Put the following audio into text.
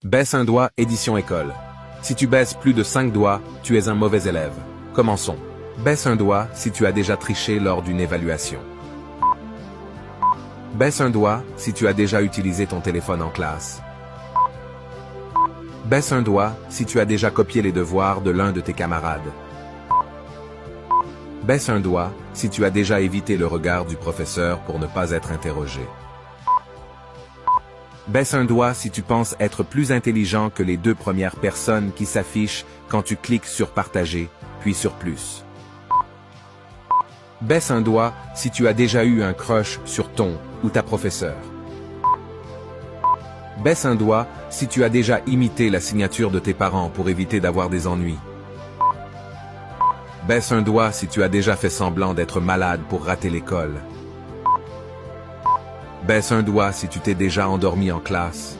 Baisse un doigt, édition école. Si tu baisses plus de 5 doigts, tu es un mauvais élève. Commençons. Baisse un doigt si tu as déjà triché lors d'une évaluation. Baisse un doigt si tu as déjà utilisé ton téléphone en classe. Baisse un doigt si tu as déjà copié les devoirs de l'un de tes camarades. Baisse un doigt si tu as déjà évité le regard du professeur pour ne pas être interrogé. Baisse un doigt si tu penses être plus intelligent que les 2 premières personnes qui s'affichent quand tu cliques sur partager, puis sur plus. Baisse un doigt si tu as déjà eu un crush sur ton ou ta professeure. Baisse un doigt si tu as déjà imité la signature de tes parents pour éviter d'avoir des ennuis. Baisse un doigt si tu as déjà fait semblant d'être malade pour rater l'école. Baisse un doigt si tu t'es déjà endormi en classe.